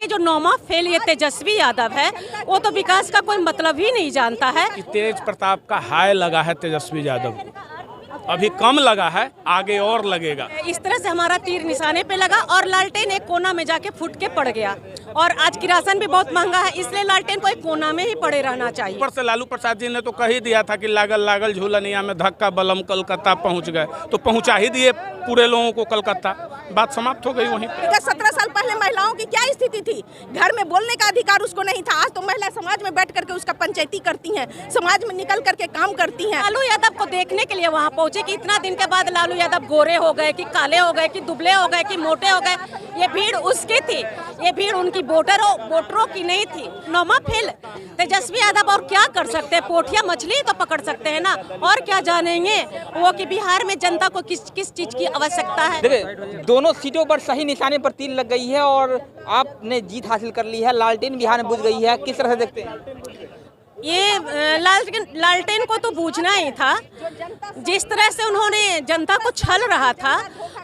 कि जो नौमा फेल ये तेजस्वी यादव है वो तो विकास का कोई मतलब ही नहीं जानता है। तेज प्रताप का हाय लगा है तेजस्वी यादव, अभी कम लगा है, आगे और लगेगा। इस तरह से हमारा तीर निशाने पे लगा और लालटेन एक कोना में जाके फूट के पड़ गया। और आज की राशन भी बहुत महंगा है, इसलिए लालटेन को एक कोना में ही पड़े रहना चाहिए। ऊपर से लालू प्रसाद जी ने तो कह ही दिया था कि लागल लागल झूलनिया में धक्का बलम कलकत्ता पहुंच गए, तो पहुंचा ही दिए पूरे लोगों को कलकत्ता। बात समाप्त हो गई वहीं पे। 17 साल पहले महिलाओं की क्या स्थिति थी? घर में बोलने का अधिकार उसको नहीं था। आज तो महिला समाज में बैठ करके उसका पंचायती करती हैं, समाज में निकल करके काम करती हैं। लालू यादव को देखने के लिए वहाँ पहुँचे कि इतना दिन के बाद लालू यादव गोरे हो गए कि काले हो गए कि दुबले हो गए कि मोटे हो गए, ये भीड़ उसकी थी, ये भीड़ उनकी वोटरों की नहीं थी। नौमा फेल तेजस्वी यादव और क्या कर सकते हैं? पोठिया मछली तो पकड़ सकते हैं ना, और क्या जानेंगे वो कि बिहार में जनता को किस किस चीज की आवश्यकता है। देखिए, दोनों सीटों पर सही निशाने पर तीर लग गई है और आपने जीत हासिल कर ली है। लालटेन बिहार में बुझ गई है, किस तरह से देखते हैं? ये लालटेन को तो बूझना ही था। जिस तरह से उन्होंने जनता को छल रहा था,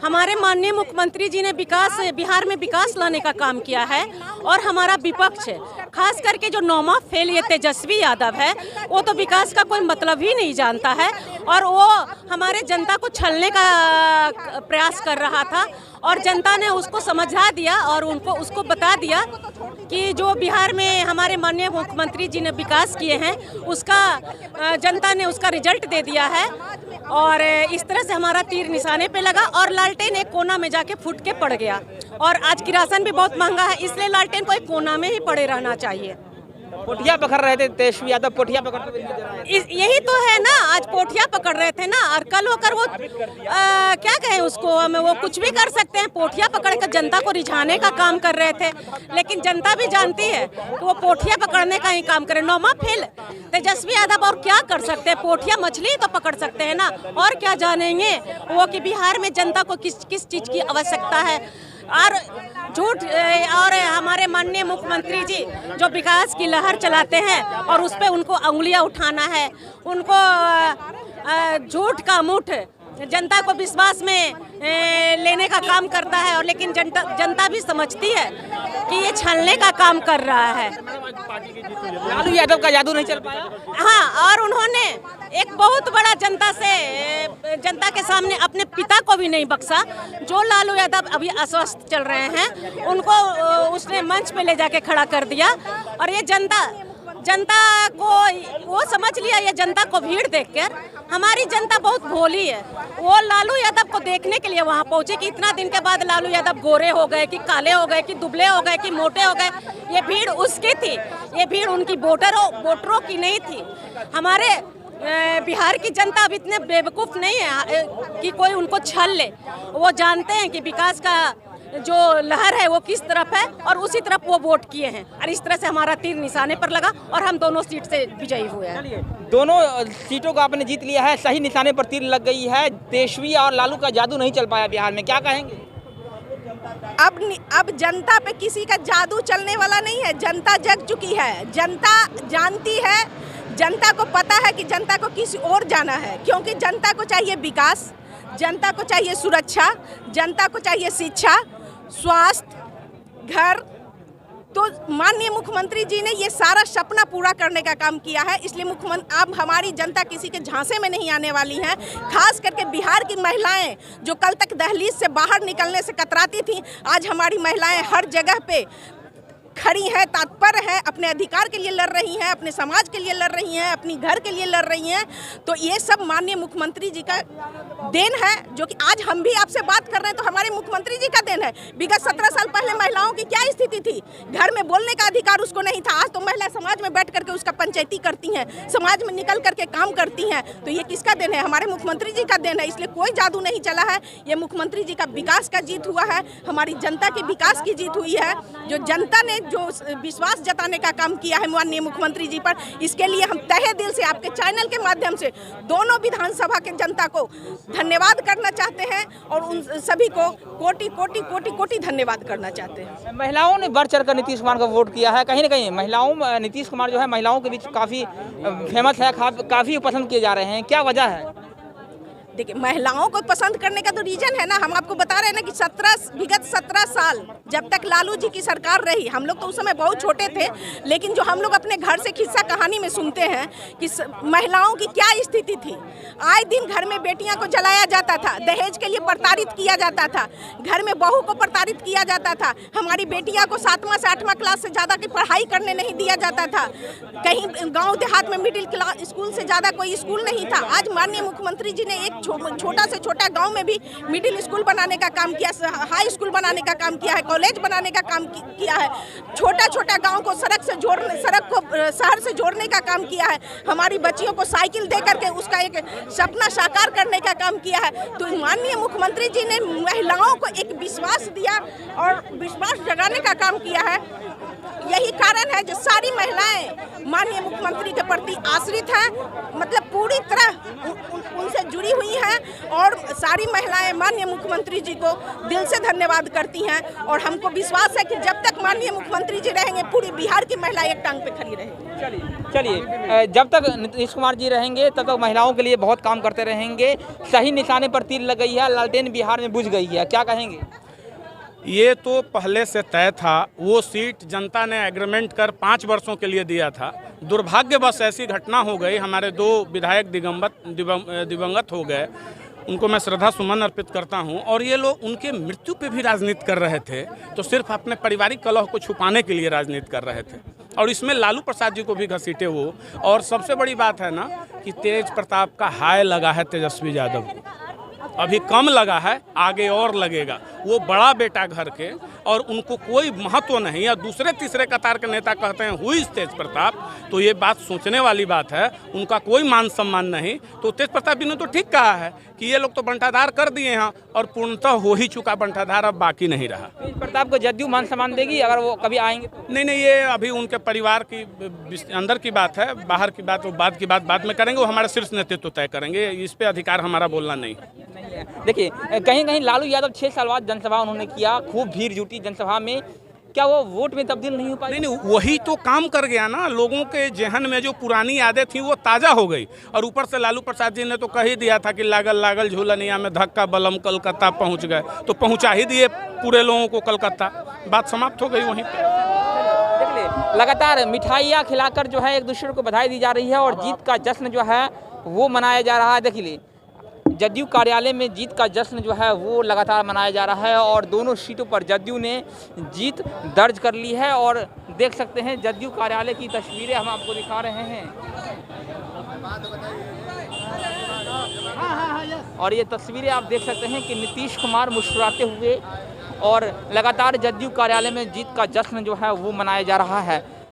हमारे माननीय मुख्यमंत्री जी ने बिहार में विकास लाने का काम किया है। और हमारा विपक्ष खास करके जो नौमा फेल ये तेजस्वी यादव है वो तो विकास का कोई मतलब ही नहीं जानता है, और वो हमारे जनता को छलने का प्रयास कर रहा था। और जनता ने उसको समझा दिया और उसको बता दिया कि जो बिहार में हमारे माननीय मुख्यमंत्री जी ने विकास किए हैं उसका जनता ने उसका रिजल्ट दे दिया है। और इस तरह से हमारा तीर निशाने पे लगा और लालटेन एक कोना में जाके फूट के पड़ गया। और आज की राशन भी बहुत महंगा है, इसलिए लालटेन को एक कोना में ही पड़े रहना चाहिए। पोठिया पकड़ रहे थे तेजस्वी यादव, पोठिया पकड़ते यही तो है ना, आज पोठिया पकड़ रहे थे ना, और कल होकर वो क्या कहें उसको, हमें वो कुछ भी कर सकते हैं। पोठिया पकड़ कर जनता को रिझाने का काम कर रहे थे, लेकिन जनता भी जानती है कि वो पोठिया पकड़ने का ही काम करे। नौमा फेल तेजस्वी यादव और क्या कर सकते हैं? पोठिया मछली तो पकड़ सकते हैं ना, और क्या जानेंगे वो कि बिहार में जनता को किस किस चीज की आवश्यकता है। और झूठ और हमारे माननीय मुख्यमंत्री जी जो विकास की लहर चलाते हैं और उस पर उनको उंगलियां उठाना है, उनको झूठ का मुठ जनता को विश्वास में लेने का काम करता है। और लेकिन जनता भी समझती है कि ये छलने का काम कर रहा है। लालू यादव का जादू नहीं चल पाया। हाँ, और उन्होंने एक बहुत बड़ा जनता के सामने अपने पिता को भी नहीं बख्शा। जो लालू यादव अभी अस्वस्थ चल रहे हैं उनको उसने मंच पे ले जाके खड़ा कर दिया। और ये जनता को वो समझ लिया, ये जनता को भीड़ देखकर हमारी जनता बहुत भोली है। वो लालू यादव को देखने के लिए वहाँ पहुँचे कि इतना दिन के बाद लालू यादव गोरे हो गए कि काले हो गए कि दुबले हो गए कि मोटे हो गए, ये भीड़ उसकी थी, ये भीड़ उनकी वोटरों की नहीं थी। हमारे बिहार की जनता अब इतने बेवकूफ़ नहीं है कि कोई उनको छल ले। वो जानते हैं कि विकास का जो लहर है वो किस तरफ है और उसी तरफ वो वोट किए हैं। और इस तरह से हमारा तीर निशाने पर लगा और हम दोनों सीट से विजयी हुए हैं। दोनों सीटों को आपने जीत लिया है, सही निशाने पर तीर लग गई है। तेजस्वी और लालू का जादू नहीं चल पाया बिहार में, क्या कहेंगे? अब जनता पे किसी का जादू चलने वाला नहीं है। जनता जग चुकी है, जनता जानती है, जनता को पता है कि जनता को किसी और जाना है। क्योंकि जनता को चाहिए विकास, जनता को चाहिए सुरक्षा, जनता को चाहिए शिक्षा, स्वास्थ्य, घर। तो माननीय मुख्यमंत्री जी ने ये सारा सपना पूरा करने का काम किया है। इसलिए अब हमारी जनता किसी के झांसे में नहीं आने वाली है। खास करके बिहार की महिलाएं जो कल तक दहलीज से बाहर निकलने से कतराती थीं, आज हमारी महिलाएं हर जगह पे खड़ी हैं, तत्पर हैं, अपने अधिकार के लिए लड़ रही हैं, अपने समाज के लिए लड़ रही हैं, अपनी घर के लिए लड़ रही हैं। तो ये सब माननीय मुख्यमंत्री जी का देन है। जो कि आज हम भी आपसे बात कर रहे हैं तो हमारे मुख्यमंत्री जी का देन है। विगत 17 साल पहले महिलाओं की क्या स्थिति थी? घर में बोलने का अधिकार उसको नहीं था। आज तो महिला समाज में बैठ करके उसका पंचायती करती हैं, समाज में निकल करके काम करती हैं। तो ये किसका देन है? हमारे मुख्यमंत्री जी का देन है। इसलिए कोई जादू नहीं चला है, ये मुख्यमंत्री जी का विकास का जीत हुआ है, हमारी जनता के विकास की जीत हुई है। जो जनता ने जो विश्वास जताने का काम किया है माननीय मुख्यमंत्री जी पर, इसके लिए हम तहे दिल से आपके चैनल के माध्यम से दोनों विधानसभा के जनता को धन्यवाद करना चाहते हैं और उन सभी को कोटि कोटि कोटि कोटि धन्यवाद करना चाहते हैं। महिलाओं ने बढ़ चढ़कर नीतीश कुमार को वोट किया है। कहीं ना कहीं नीतीश कुमार जो है महिलाओं के बीच काफ़ी फेमस है, काफ़ी पसंद किए जा रहे हैं, क्या वजह है? देखिए, महिलाओं को पसंद करने का तो रीजन है ना। हम आपको बता रहे हैं ना कि विगत 17 साल जब तक लालू जी की सरकार रही, हम लोग तो उस समय बहुत छोटे थे, लेकिन जो हम लोग अपने घर से किस्सा कहानी में सुनते हैं कि महिलाओं की क्या स्थिति थी। आए दिन घर में बेटियां को जलाया जाता था, दहेज के लिए प्रताड़ित किया जाता था, घर में बहू को प्रताड़ित किया जाता था, हमारी बेटियां को 7वां से 8वां क्लास से ज़्यादा की पढ़ाई करने नहीं दिया जाता था। कहीं गाँव देहात में मिडिल क्लास स्कूल से ज़्यादा कोई स्कूल नहीं था। आज माननीय मुख्यमंत्री जी ने एक छोटा से छोटा गांव में भी मिडिल स्कूल बनाने का काम किया, हाई स्कूल बनाने का काम किया है, कॉलेज बनाने का काम किया है, छोटा गांव को सड़क को शहर से जोड़ने का काम किया है, हमारी बच्चियों को साइकिल दे करके उसका एक सपना साकार करने का काम किया है। तो माननीय मुख्यमंत्री जी ने महिलाओं को एक विश्वास दिया और विश्वास जगाने का काम किया है। यही कारण है जो सारी महिलाएं माननीय मुख्यमंत्री के प्रति आश्रित हैं, मतलब पूरी तरह उनसे जुड़ी हुई हैं और सारी महिलाएं माननीय मुख्यमंत्री जी को दिल से धन्यवाद करती हैं। और हमको विश्वास है कि जब तक माननीय मुख्यमंत्री जी रहेंगे, पूरी बिहार की महिला एक टांग पे खड़ी रहेगी। चलिए, जब तक नीतीश कुमार जी रहेंगे तब तक महिलाओं के लिए बहुत काम करते रहेंगे। सही निशाने पर तीर लग गई है, लालटेन बिहार में बुझ गई है, क्या कहेंगे? ये तो पहले से तय था। वो सीट जनता ने एग्रीमेंट कर 5 वर्षों के लिए दिया था। दुर्भाग्यवश ऐसी घटना हो गई, हमारे 2 विधायक दिवंगत हो गए। उनको मैं श्रद्धा सुमन अर्पित करता हूं। और ये लोग उनके मृत्यु पे भी राजनीति कर रहे थे, तो सिर्फ अपने पारिवारिक कलह को छुपाने के लिए राजनीति कर रहे थे। और इसमें लालू प्रसाद जी को भी घसीटे वो। और सबसे बड़ी बात है ना कि तेज प्रताप का हाय लगा है तेजस्वी यादव को, अभी कम लगा है, आगे और लगेगा। वो बड़ा बेटा घर के और उनको कोई महत्व नहीं, या दूसरे तीसरे कतार के नेता कहते हैं हुई तेज प्रताप, तो ये बात सोचने वाली बात है। उनका कोई मान सम्मान नहीं। तो तेज प्रताप जी ने तो ठीक कहा है कि ये लोग तो बंटाधार कर दिए हैं और पूर्णतः हो ही चुका बंटाधार, अब बाकी नहीं रहा। तेज प्रताप को जदयू मान सम्मान देगी अगर वो कभी आएंगे तो? नहीं, ये अभी उनके परिवार की अंदर की बात है, बाहर की बात वो बाद में करेंगे। वो हमारे शीर्ष नेतृत्व तय करेंगे, इस पे अधिकार हमारा बोलना नहीं। देखिए, कहीं कहीं लालू यादव 6 साल बाद जनसभा उन्होंने किया, खूब भीड़ जुटी जनसभा में, क्या वो वोट में तब्दील नहीं हो पाई? नहीं, वही तो काम कर गया ना। लोगों के जहन में जो पुरानी यादें थी वो ताज़ा हो गई। और ऊपर से लालू प्रसाद जी ने तो कह ही दिया था कि लागल झूलनिया में धक्का बलम कलकत्ता पहुंच गए, तो पहुंचा ही दिए पूरे लोगों को कलकत्ता। बात समाप्त हो गई वहीं पे। देखिए, लगातार मिठाइयाँ खिलाकर जो है एक दूसरे को बधाई दी जा रही है और जीत का जश्न जो है वो मनाया जा रहा है। देखिए, जदयू कार्यालय में जीत का जश्न जो है वो लगातार मनाया जा रहा है और दोनों सीटों पर जदयू ने जीत दर्ज कर ली है। और देख सकते हैं जदयू कार्यालय की तस्वीरें हम आपको दिखा रहे हैं। और ये तस्वीरें आप देख सकते हैं कि नीतीश कुमार मुस्कुराते हुए और लगातार जदयू कार्यालय में जीत का जश्न जो है वो मनाया जा रहा है।